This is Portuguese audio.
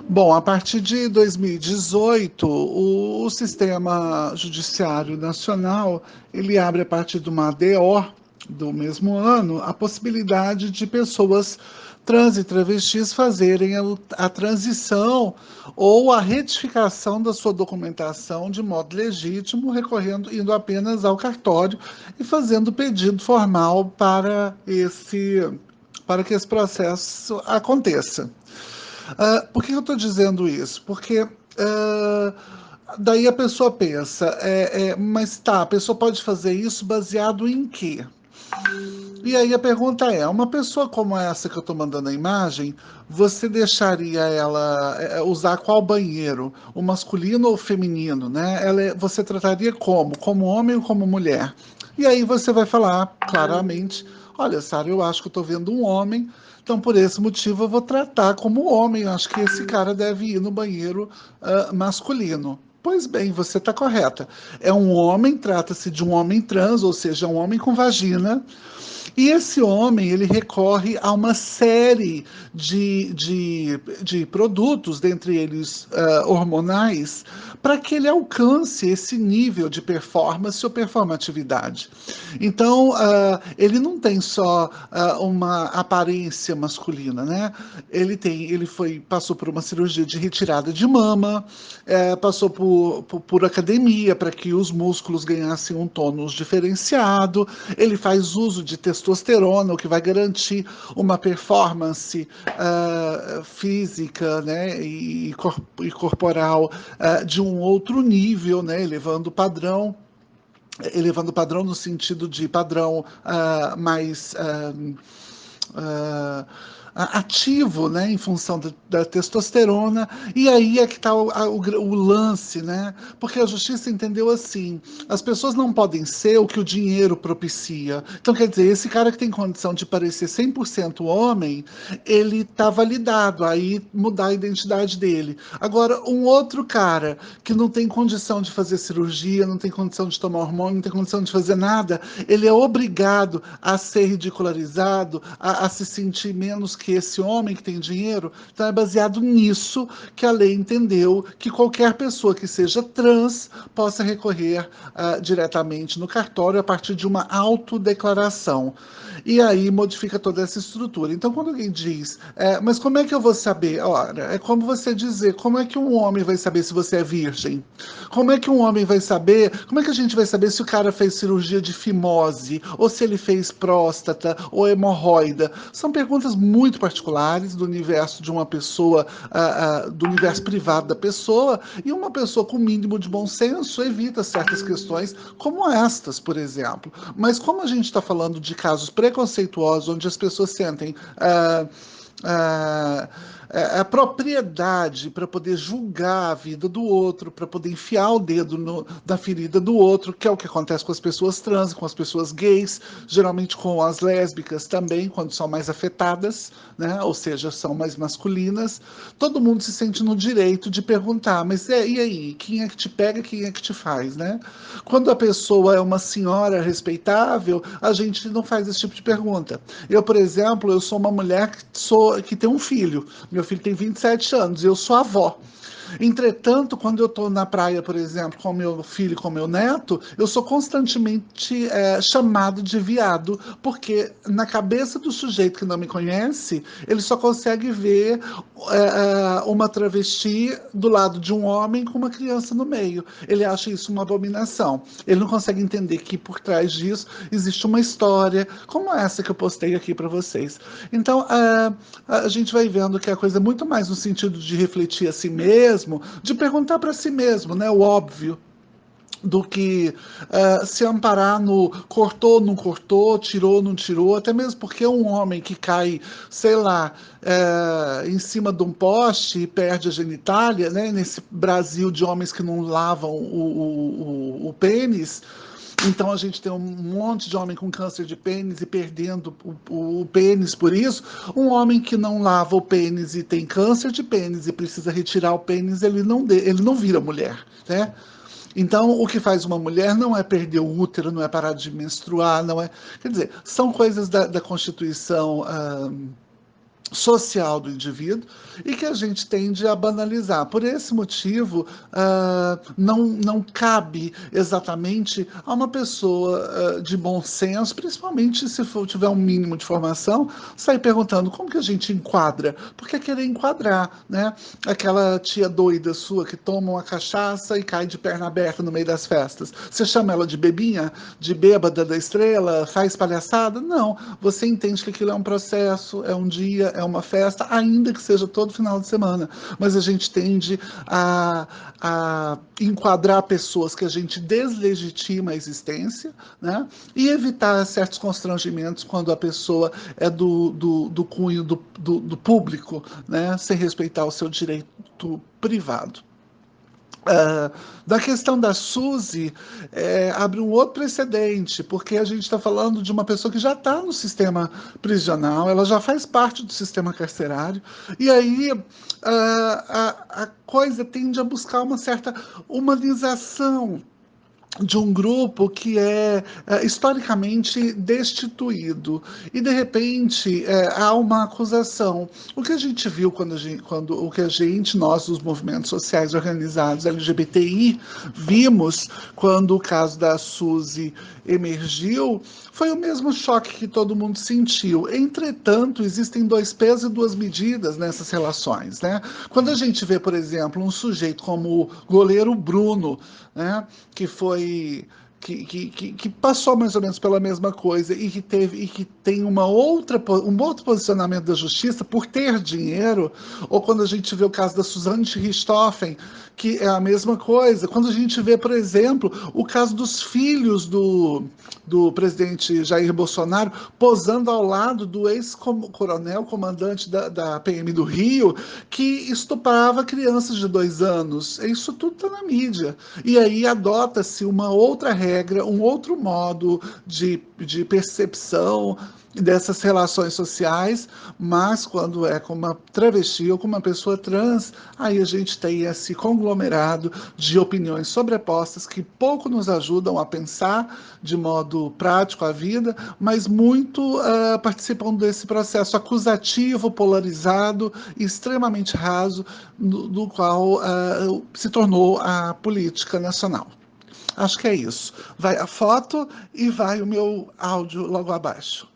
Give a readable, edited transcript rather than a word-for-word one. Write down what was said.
Bom, a partir de 2018, o sistema judiciário nacional, ele abre a partir de uma ADO do mesmo ano, a possibilidade de pessoas trans e travestis fazerem a transição ou a retificação da sua documentação de modo legítimo, recorrendo, indo apenas ao cartório e fazendo pedido formal para que esse processo aconteça. Por que eu estou dizendo isso? Porque daí a pessoa pensa, mas tá, a pessoa pode fazer isso baseado em quê? E aí a pergunta é, uma pessoa como essa que eu estou mandando a imagem, você deixaria ela usar qual banheiro? O masculino ou o feminino, né? Você trataria como? Como homem ou como mulher? E aí você vai falar claramente, olha, Sara, eu acho que eu estou vendo um homem, então por esse motivo eu vou tratar como homem. Eu acho que esse cara deve ir no banheiro masculino. Pois bem, você está correta. É um homem, trata-se de um homem trans, ou seja, um homem com vagina, e esse homem, ele recorre a uma série de produtos, dentre eles hormonais, para que ele alcance esse nível de performance ou performatividade. Então, ele não tem só uma aparência masculina, né? Passou por uma cirurgia de retirada de mama, passou por academia para que os músculos ganhassem um tônus diferenciado, ele faz uso de testosterona, o que vai garantir uma performance física, né, e corporal de um outro nível, né, elevando o padrão no sentido de padrão mais uh, ativo, né, em função da testosterona, e aí é que está o lance, né, porque a justiça entendeu assim, as pessoas não podem ser o que o dinheiro propicia. Então, quer dizer, esse cara que tem condição de parecer 100% homem, ele está validado, aí mudar a identidade dele. Agora, um outro cara que não tem condição de fazer cirurgia, não tem condição de tomar hormônio, não tem condição de fazer nada, ele é obrigado a ser ridicularizado, a se sentir menos que esse homem que tem dinheiro. Então é baseado nisso que a lei entendeu que qualquer pessoa que seja trans possa recorrer diretamente no cartório a partir de uma autodeclaração. E aí modifica toda essa estrutura. Então, quando alguém diz, mas como é que eu vou saber? Ora, é como você dizer, como é que um homem vai saber se você é virgem? Como é que um homem vai saber? Como é que a gente vai saber se o cara fez cirurgia de fimose, ou se ele fez próstata, ou hemorroida? São perguntas muito particulares do universo de uma pessoa, do universo privado da pessoa, e uma pessoa com mínimo de bom senso evita certas questões, como estas, por exemplo. Mas como a gente está falando de casos preconceituosos, onde as pessoas sentem a, a propriedade para poder julgar a vida do outro, para poder enfiar o dedo na ferida do outro, que é o que acontece com as pessoas trans, com as pessoas gays, geralmente com as lésbicas também, quando são mais afetadas, né? Ou seja, são mais masculinas. Todo mundo se sente no direito de perguntar, mas e aí, quem é que te pega, quem é que te faz, né? Quando a pessoa é uma senhora respeitável, a gente não faz esse tipo de pergunta. Eu, por exemplo, eu sou uma mulher que tem um filho. Meu filho tem 27 anos e eu sou avó. Entretanto, quando eu estou na praia, por exemplo, com meu filho e com meu neto, eu sou constantemente chamado de viado, porque na cabeça do sujeito que não me conhece, ele só consegue ver uma travesti do lado de um homem com uma criança no meio. Ele acha isso uma abominação. Ele não consegue entender que por trás disso existe uma história, como essa que eu postei aqui para vocês. Então, a gente vai vendo que a coisa é muito mais no sentido de refletir a si mesmo, de perguntar para si mesmo, né, o óbvio, do que se amparar no cortou, não cortou, tirou, não tirou, até mesmo porque um homem que cai, sei lá, em cima de um poste e perde a genitália, né, nesse Brasil de homens que não lavam o pênis, então a gente tem um monte de homem com câncer de pênis e perdendo o pênis por isso. Um homem que não lava o pênis e tem câncer de pênis e precisa retirar o pênis, ele não vira mulher, né? Então, o que faz uma mulher não é perder o útero, não é parar de menstruar, não é. Quer dizer, são coisas da Constituição social do indivíduo e que a gente tende a banalizar. Por esse motivo, não cabe exatamente a uma pessoa de bom senso, principalmente se tiver um mínimo de formação, sair perguntando como que a gente enquadra, porque é querer enquadrar, né? Aquela tia doida sua que toma uma cachaça e cai de perna aberta no meio das festas. Você chama ela de bebinha, de bêbada da estrela, faz palhaçada? Não. Você entende que aquilo é um processo, é um dia, é uma festa, ainda que seja todo final de semana. Mas a gente tende a enquadrar pessoas que a gente deslegitima a existência, né? E evitar certos constrangimentos quando a pessoa é do cunho do público, né? Sem respeitar o seu direito privado. Da questão da Suzy, abre um outro precedente, porque a gente está falando de uma pessoa que já está no sistema prisional, ela já faz parte do sistema carcerário, e aí a coisa tende a buscar uma certa humanização de um grupo que é historicamente destituído e de repente há uma acusação. O que a gente viu quando o que a gente, nós, os movimentos sociais organizados LGBTI, vimos quando o caso da Suzy emergiu, foi o mesmo choque que todo mundo sentiu. Entretanto, existem dois pesos e duas medidas nessas relações, né? Quando a gente vê, por exemplo, um sujeito como o goleiro Bruno, né, que foi que passou mais ou menos pela mesma coisa e que tem um outro posicionamento da justiça por ter dinheiro, ou quando a gente vê o caso da Suzane Richthofen, que é a mesma coisa, quando a gente vê, por exemplo, o caso dos filhos do presidente Jair Bolsonaro posando ao lado do ex-coronel comandante da PM do Rio, que estuprava crianças de 2 anos. Isso tudo está na mídia. E aí adota-se uma outra regra, um outro modo de percepção dessas relações sociais, mas quando é com uma travesti ou com uma pessoa trans, aí a gente tem esse conglomerado de opiniões sobrepostas que pouco nos ajudam a pensar de modo prático a vida, mas muito participam desse processo acusativo, polarizado, extremamente raso, do qual se tornou a política nacional. Acho que é isso. Vai a foto e vai o meu áudio logo abaixo.